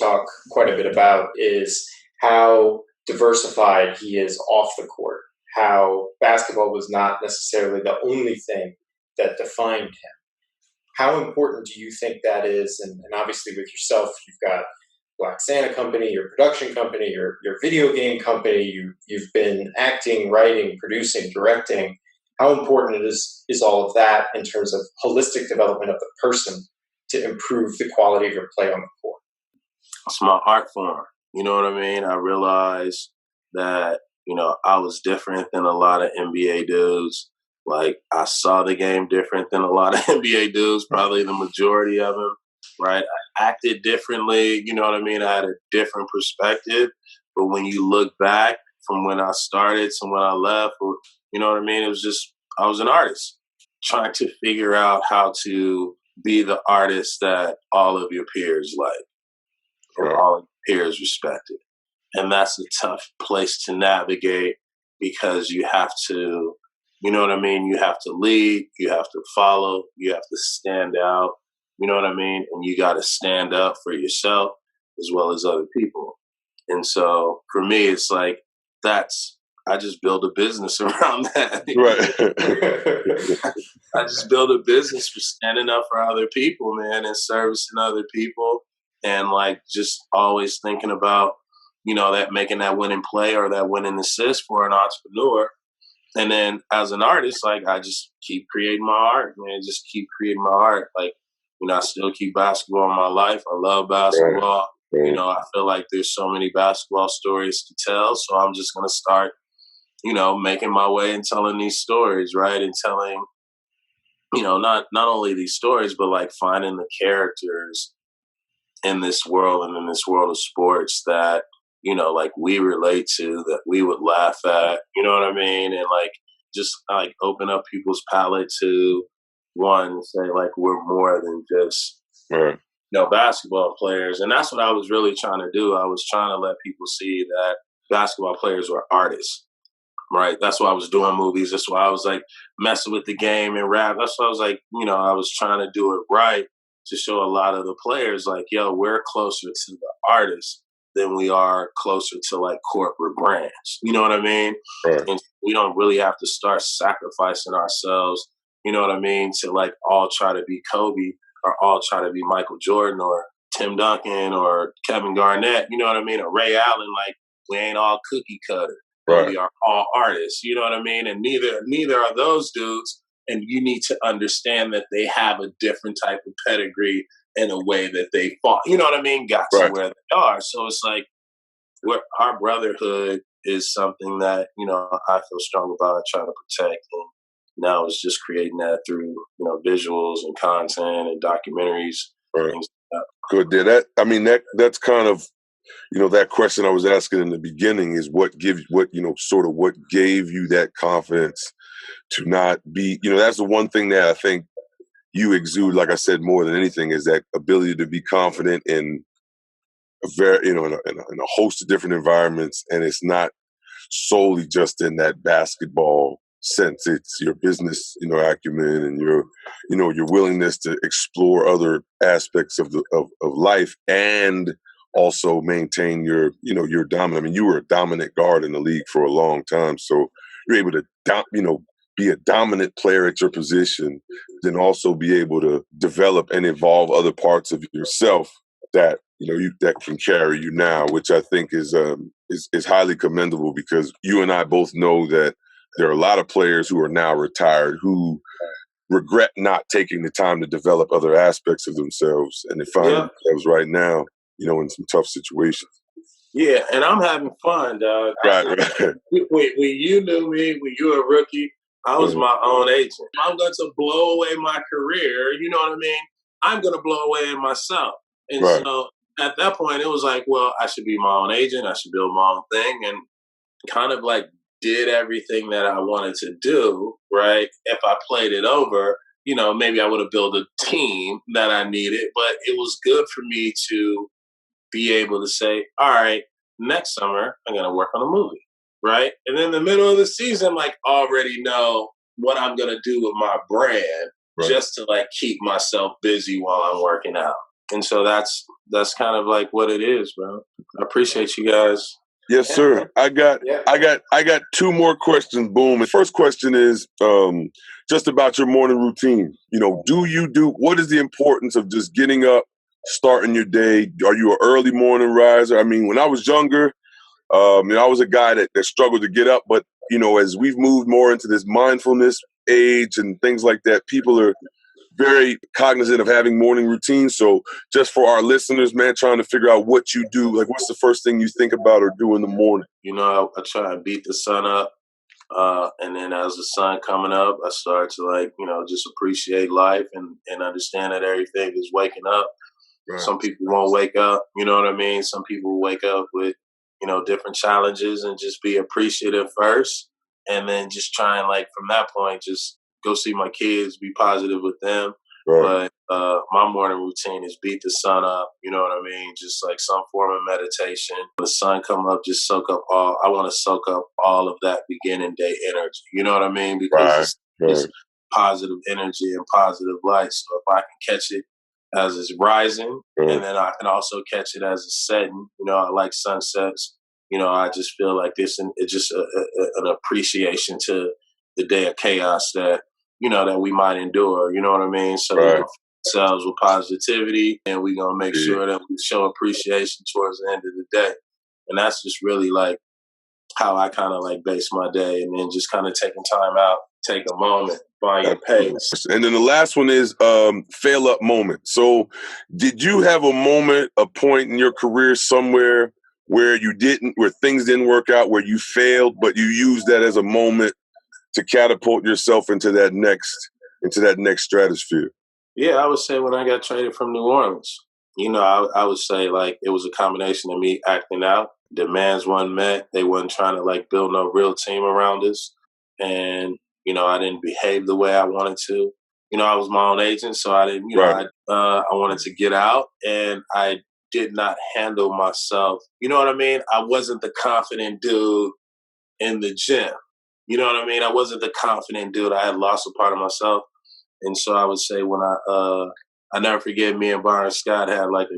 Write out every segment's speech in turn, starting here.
talk quite a bit about is how diversified he is off the court, how basketball was not necessarily the only thing that defined him. How important do you think that is? And obviously with yourself, you've got Black Santa Company, your production company, your video game company, you've been acting, writing, producing, directing. How important is all of that in terms of holistic development of the person to improve the quality of your play on the court? It's my art form. You know what I mean? I realized that, I was different than a lot of NBA dudes. Like, I saw the game different than a lot of NBA dudes, probably the majority of them, right? I acted differently, you know what I mean? I had a different perspective. But when you look back from when I started to when I left, or, you know what I mean? It was just, I was an artist trying to figure out how to be the artist that all of your peers like, or all of your peers respected. And that's a tough place to navigate because you have to, you know what I mean? You have to lead, you have to follow, you have to stand out, you know what I mean? And you got to stand up for yourself as well as other people. And so for me, it's like, I just build a business around that. Right. I just build a business for standing up for other people, man, and servicing other people. And like, just always thinking about, that making that winning play or that winning assist for an entrepreneur. And then as an artist, like, I just keep creating my art, man, just keep creating my art. Like, I still keep basketball in my life. I love basketball. Right. I feel like there's so many basketball stories to tell. So I'm just going to start, making my way and telling these stories, right? And telling, not only these stories, but like finding the characters in this world and in this world of sports that, like we relate to, that we would laugh at, you know what I mean? And like, just like open up people's palette to one, say like, we're more than just, basketball players. And that's what I was really trying to do. I was trying to let people see that basketball players were artists, right? That's why I was doing movies. That's why I was like messing with the game and rap. That's why I was like, I was trying to do it right to show a lot of the players like, yo, we're closer to the artists than we are closer to like corporate brands. You know what I mean? Right. And we don't really have to start sacrificing ourselves, you know what I mean, to like all try to be Kobe or all try to be Michael Jordan or Tim Duncan or Kevin Garnett, you know what I mean? Or Ray Allen. Like, we ain't all cookie cutter. Right. We are all artists, you know what I mean? And neither are those dudes. And you need to understand that they have a different type of pedigree in a way that they fought, you know what I mean, got to where they are. So it's like, our brotherhood is something that, I feel strong about trying to protect. And now it's just creating that through, visuals and content and documentaries. Right. Things like that. Good. Yeah, that's kind of, that question I was asking in the beginning is what gave you that confidence to not be, that's the one thing that I think you exude, like I said, more than anything, is that ability to be confident in a very, in a host of different environments. And it's not solely just in that basketball sense. It's your business, acumen and your willingness to explore other aspects of life and also maintain your dominant. I mean, you were a dominant guard in the league for a long time. So you're able to, be a dominant player at your position, then also be able to develop and evolve other parts of yourself that that can carry you now, which I think is highly commendable, because you and I both know that there are a lot of players who are now retired who regret not taking the time to develop other aspects of themselves, and they find themselves right now, in some tough situations. Yeah, and I'm having fun, dog. Right. When you knew me, when you were a rookie, I was my own agent. I'm going to blow away my career. You know what I mean? I'm going to blow away in myself. And so at that point, it was like, well, I should be my own agent. I should build my own thing, and kind of like did everything that I wanted to do, right? If I played it over, maybe I would have built a team that I needed, but it was good for me to be able to say, all right, next summer, I'm going to work on a movie. Right. And in the middle of the season, like, already know what I'm going to do with my brand just to like keep myself busy while I'm working out. And so that's kind of like what it is, bro. I appreciate you guys. Yes, sir. I got two more questions. Boom. The first question is just about your morning routine. What is the importance of just getting up, starting your day? Are you an early morning riser? I mean, when I was younger, I was a guy that struggled to get up, but as we've moved more into this mindfulness age and things like that, people are very cognizant of having morning routines. So just for our listeners, man, trying to figure out what you do, like what's the first thing you think about or do in the morning? I try and beat the sun up. And then as the sun coming up, I start to just appreciate life and understand that everything is waking up. Right. Some people won't wake up, you know what I mean? Some people wake up with, different challenges and just be appreciative first. And then just try and from that point, just go see my kids, be positive with them. Right. But my morning routine is beat the sun up, you know what I mean? Just like some form of meditation. When the sun come up, just I want to soak up all of that beginning day energy, you know what I mean? Because it's positive energy and positive light. So if I can catch it as it's rising, and then I can also catch it as it's setting, I like sunsets. I just feel like it's just an appreciation to the day of chaos that we might endure, you know what I mean? So we're going to fill ourselves with positivity, and we're going to make sure that we show appreciation towards the end of the day. And that's just really how I kind of base my day, and then just kind of taking time out, take a moment, find your pace. And then the last one is fail up moment. So did you have a point in your career somewhere where things didn't work out, where you failed, but you used that as a moment to catapult yourself into that next stratosphere? Yeah, I would say when I got traded from New Orleans, I would say it was a combination of me acting out. Demands weren't met. They wasn't trying to build no real team around us. And, I didn't behave the way I wanted to. I was my own agent, so I didn't, I wanted to get out, and I did not handle myself. You know what I mean? I wasn't the confident dude in the gym. You know what I mean? I wasn't the confident dude. I had lost a part of myself. And so I would say when I never forget, me and Byron Scott had a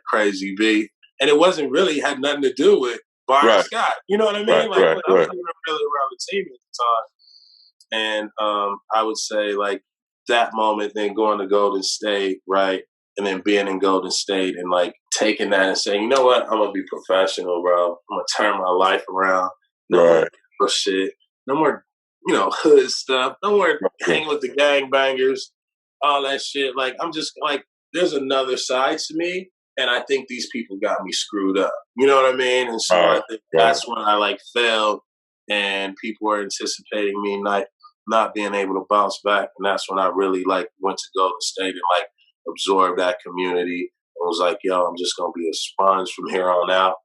crazy beat. And it had nothing to do with Byron Scott. You know what I mean? I wasn't really around the team at the time. And I would say that moment, then going to Golden State, right? And then being in Golden State and taking that and saying, you know what? I'm going to be professional, bro. I'm going to turn my life around. No more shit. No more, hood stuff. No more hanging with the gangbangers, all that shit. I'm just there's another side to me. And I think these people got me screwed up. You know what I mean? And so I think that's when I failed, and people were anticipating me not being able to bounce back. And that's when I really went to Golden State and absorbed that community. And was yo, I'm just gonna be a sponge from here on out.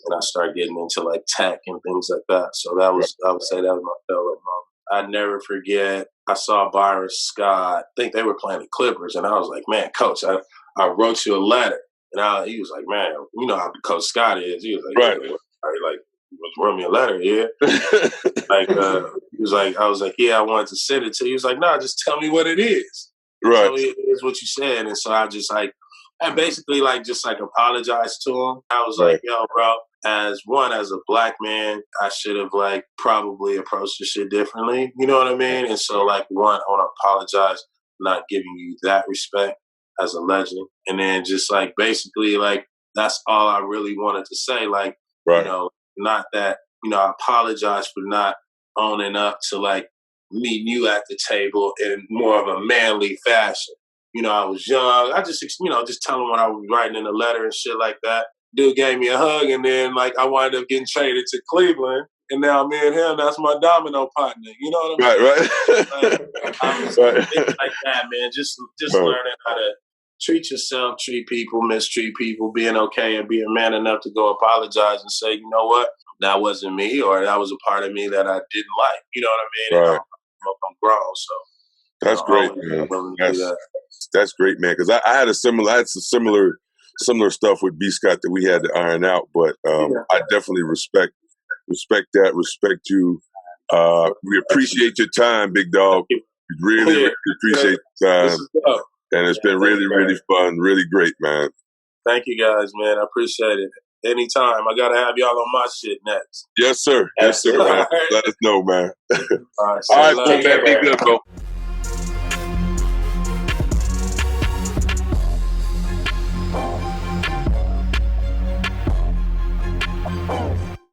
And I started getting into tech and things like that. So I would say that was my fail up moment. I'd never forget, I saw Byron Scott. I think they were playing the Clippers, and I was like, man, coach, I wrote you a letter. And he was like, man, you know how Coach Scott is. He was wrote me a letter, yeah. He was like, I was like, yeah, I wanted to send it to you. He was like, no, just tell me what it is. Right. Tell me it is what you said. And so I just I basically apologized to him. I was like, yo, bro, as a black man, I should have probably approached the shit differently. You know what I mean? And so one, I want to apologize for not giving you that respect as a legend. And then just basically that's all I really wanted to say. Not that, I apologize for not owning up to meeting you at the table in more of a manly fashion. I was young. I just, just tell him what I was writing in the letter and shit like that. Dude gave me a hug, and then I wound up getting traded to Cleveland. And now me and him, that's my domino partner. You know what I mean? Right. I was like that, man. Just learning how to treat yourself, treat people, mistreat people, being okay and being man enough to go apologize and say, you know what, that wasn't me, or that was a part of me that I didn't like. You know what I mean? Right. I'm grown, so that's great, man. That's great, man. Because I had some similar stuff with B. Scott that we had to iron out, but I definitely respect that. Respect you. We appreciate your time, big dog. We really appreciate your time. And it's been really, really fun, really great, man. Thank you guys, man. I appreciate it. Anytime. I got to have y'all on my shit next. Yes, sir. Yes, sir, man. Let us know, man. All right, All right, man. Be good, bro.